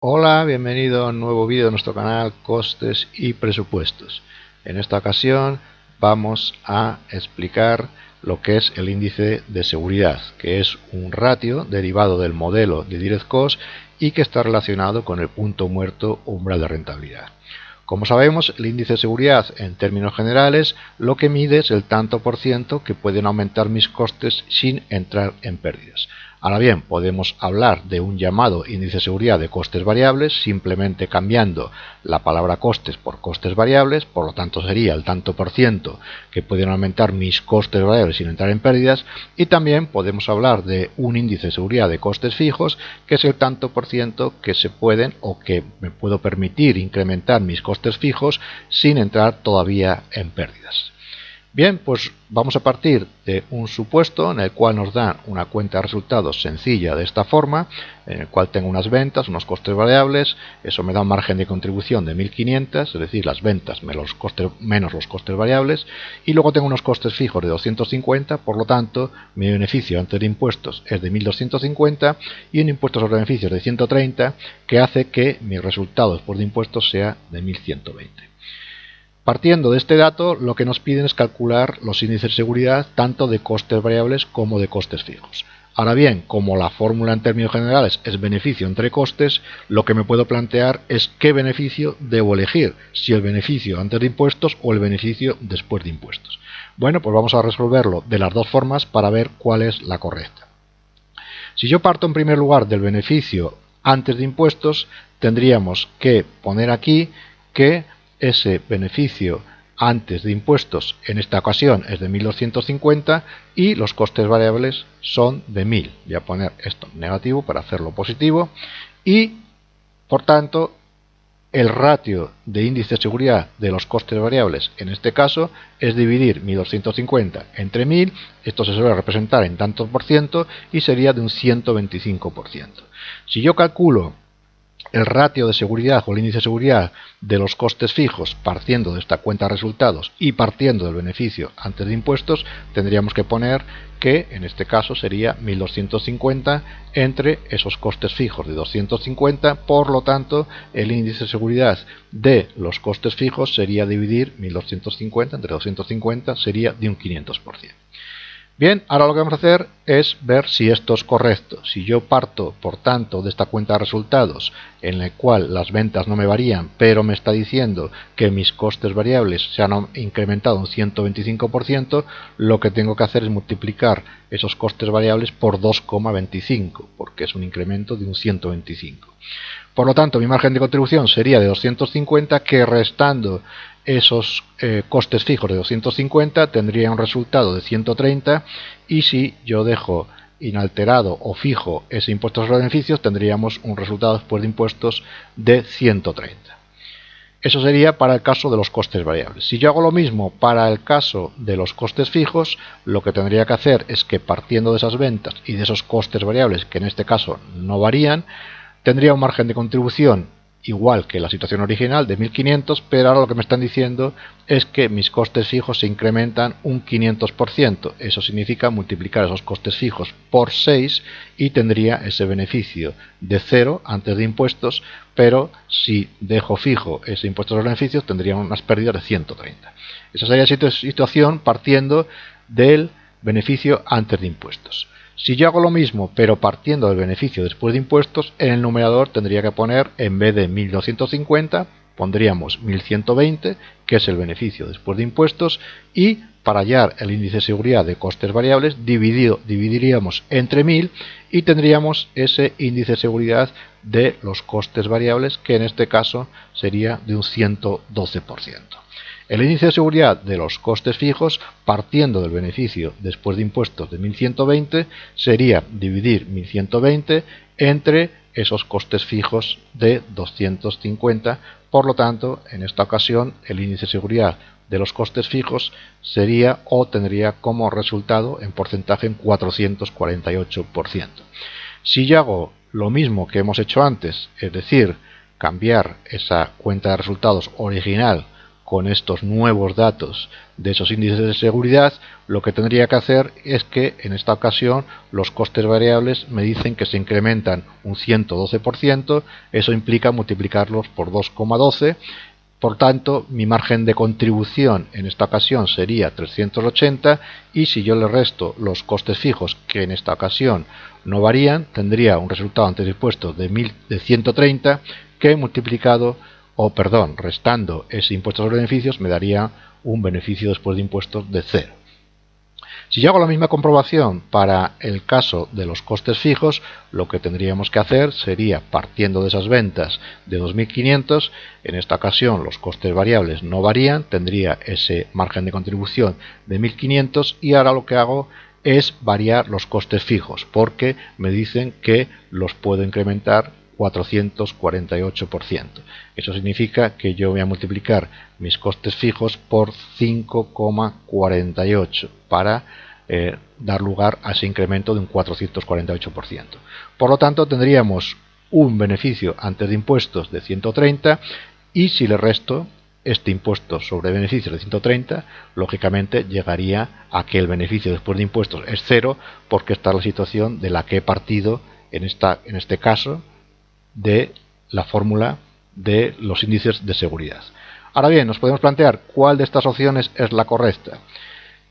Hola, bienvenido a un nuevo vídeo de nuestro canal Costes y Presupuestos. En esta ocasión vamos a explicar lo que es el índice de seguridad, que es un ratio derivado del modelo de Direct Cost y que está relacionado con el punto muerto umbral de rentabilidad. Como sabemos, el índice de seguridad en términos generales lo que mide es el tanto por ciento que pueden aumentar mis costes sin entrar en pérdidas. Ahora bien, podemos hablar de un llamado índice de seguridad de costes variables simplemente cambiando la palabra costes por costes variables, por lo tanto sería el tanto por ciento que pueden aumentar mis costes variables sin entrar en pérdidas, y también podemos hablar de un índice de seguridad de costes fijos, que es el tanto por ciento que se pueden o que me puedo permitir incrementar mis costes fijos sin entrar todavía en pérdidas. Bien, pues vamos a partir de un supuesto en el cual nos dan una cuenta de resultados sencilla de esta forma, en el cual tengo unas ventas, unos costes variables, eso me da un margen de contribución de 1.500, es decir, las ventas menos los costes variables, y luego tengo unos costes fijos de 250, por lo tanto, mi beneficio antes de impuestos es de 1.250 y un impuesto sobre beneficios de 130, que hace que mi resultado después de impuestos sea de 1.120. Partiendo de este dato, lo que nos piden es calcular los índices de seguridad tanto de costes variables como de costes fijos. Ahora bien, como la fórmula en términos generales es beneficio entre costes, lo que me puedo plantear es qué beneficio debo elegir, si el beneficio antes de impuestos o el beneficio después de impuestos. Bueno, pues vamos a resolverlo de las dos formas para ver cuál es la correcta. Si yo parto en primer lugar del beneficio antes de impuestos, tendríamos que poner aquí que ese beneficio antes de impuestos en esta ocasión es de 1.250 y los costes variables son de 1.000. Voy a poner esto negativo para hacerlo positivo y, por tanto, el ratio de índice de seguridad de los costes variables en este caso es dividir 1.250 entre 1.000. Esto se suele representar en tantos por ciento y sería de un 125%. Si yo calculo el ratio de seguridad o el índice de seguridad de los costes fijos partiendo de esta cuenta de resultados y partiendo del beneficio antes de impuestos, tendríamos que poner que en este caso sería 1.250 entre esos costes fijos de 250, por lo tanto el índice de seguridad de los costes fijos sería dividir 1.250 entre 250, sería de un 500%. Bien, ahora lo que vamos a hacer es ver si esto es correcto. Si yo parto, por tanto, de esta cuenta de resultados en la cual las ventas no me varían, pero me está diciendo que mis costes variables se han incrementado un 125%, lo que tengo que hacer es multiplicar esos costes variables por 2,25, porque es un incremento de un 125. Por lo tanto, mi margen de contribución sería de 250, que restando esos costes fijos de 250 tendría un resultado de 130, y si yo dejo inalterado o fijo ese impuesto sobre beneficios tendríamos un resultado después de impuestos de 130. Eso sería para el caso de los costes variables. Si yo hago lo mismo para el caso de los costes fijos, lo que tendría que hacer es que partiendo de esas ventas y de esos costes variables, que en este caso no varían, tendría un margen de contribución igual que la situación original de 1.500, pero ahora lo que me están diciendo es que mis costes fijos se incrementan un 500%. Eso significa multiplicar esos costes fijos por 6 y tendría ese beneficio de 0 antes de impuestos, pero si dejo fijo ese impuesto a los beneficios tendría unas pérdidas de 130. Esa sería la situación partiendo del beneficio antes de impuestos. Si yo hago lo mismo, pero partiendo del beneficio después de impuestos, en el numerador tendría que poner, en vez de 1.250, pondríamos 1.120, que es el beneficio después de impuestos, y para hallar el índice de seguridad de costes variables, dividiríamos entre 1.000 y tendríamos ese índice de seguridad de los costes variables, que en este caso sería de un 112%. El índice de seguridad de los costes fijos, partiendo del beneficio después de impuestos de 1.120, sería dividir 1.120 entre esos costes fijos de 250. Por lo tanto, en esta ocasión, el índice de seguridad de los costes fijos sería o tendría como resultado en porcentaje en 448%. Si yo hago lo mismo que hemos hecho antes, es decir, cambiar esa cuenta de resultados original con estos nuevos datos de esos índices de seguridad, lo que tendría que hacer es que en esta ocasión los costes variables me dicen que se incrementan un 112%, eso implica multiplicarlos por 2,12. Por tanto, mi margen de contribución en esta ocasión sería 380 y si yo le resto los costes fijos, que en esta ocasión no varían, tendría un resultado antes de impuestos de 130 que restando ese impuesto sobre beneficios me daría un beneficio después de impuestos de 0. Si yo hago la misma comprobación para el caso de los costes fijos, lo que tendríamos que hacer sería, partiendo de esas ventas de 2.500, en esta ocasión los costes variables no varían, tendría ese margen de contribución de 1.500 y ahora lo que hago es variar los costes fijos, porque me dicen que los puedo incrementar 448%. Eso significa que yo voy a multiplicar mis costes fijos por 5,48 para dar lugar a ese incremento de un 448%. Por lo tanto, tendríamos un beneficio antes de impuestos de 130 y si le resto este impuesto sobre beneficios de 130, lógicamente llegaría a que el beneficio después de impuestos es 0, porque esta es la situación de la que he partido en este caso de la fórmula de los índices de seguridad. Ahora bien, nos podemos plantear cuál de estas opciones es la correcta.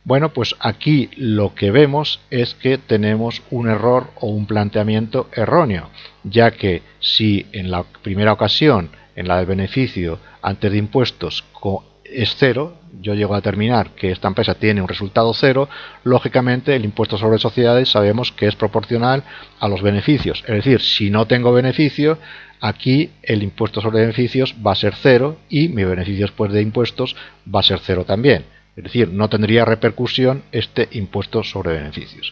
Bueno, pues aquí lo que vemos es que tenemos un error o un planteamiento erróneo, ya que si en la primera ocasión, en la del beneficio antes de impuestos, es 0, yo llego a determinar que esta empresa tiene un resultado 0, lógicamente el impuesto sobre sociedades sabemos que es proporcional a los beneficios. Es decir, si no tengo beneficio, aquí el impuesto sobre beneficios va a ser 0 y mi beneficio después de impuestos va a ser 0 también. Es decir, no tendría repercusión este impuesto sobre beneficios.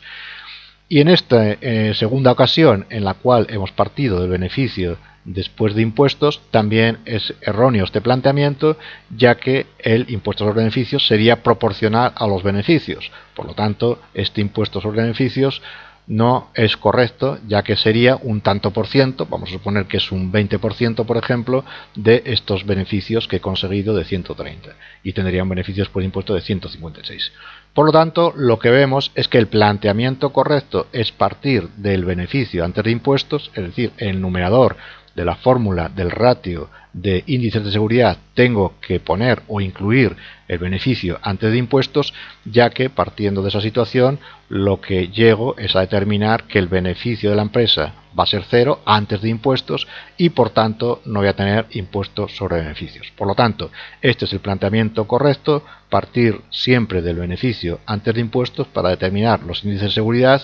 Y en esta segunda ocasión en la cual hemos partido del beneficio después de impuestos, también es erróneo este planteamiento, ya que el impuesto sobre beneficios sería proporcional a los beneficios. Por lo tanto, este impuesto sobre beneficios no es correcto, ya que sería un tanto por ciento, vamos a suponer que es un 20%, por ejemplo, de estos beneficios que he conseguido de 130 y tendría un beneficio después de impuesto de 156. Por lo tanto, lo que vemos es que el planteamiento correcto es partir del beneficio antes de impuestos, es decir, el numerador de la fórmula del ratio de índices de seguridad tengo que poner o incluir el beneficio antes de impuestos, ya que partiendo de esa situación lo que llego es a determinar que el beneficio de la empresa va a ser 0 antes de impuestos y por tanto no voy a tener impuestos sobre beneficios. Por lo tanto, este es el planteamiento correcto, partir siempre del beneficio antes de impuestos para determinar los índices de seguridad,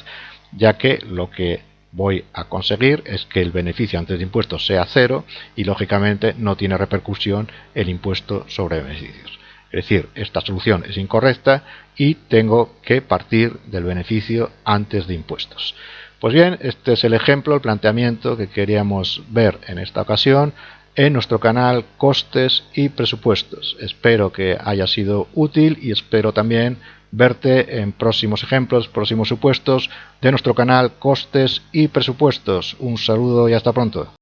ya que lo que voy a conseguir es que el beneficio antes de impuestos sea 0 y lógicamente no tiene repercusión el impuesto sobre beneficios. Es decir, esta solución es incorrecta y tengo que partir del beneficio antes de impuestos. Pues bien, este es el ejemplo, el planteamiento que queríamos ver en esta ocasión en nuestro canal Costes y Presupuestos. Espero que haya sido útil y espero también verte en próximos ejemplos, próximos supuestos de nuestro canal Costes y Presupuestos. Un saludo y hasta pronto.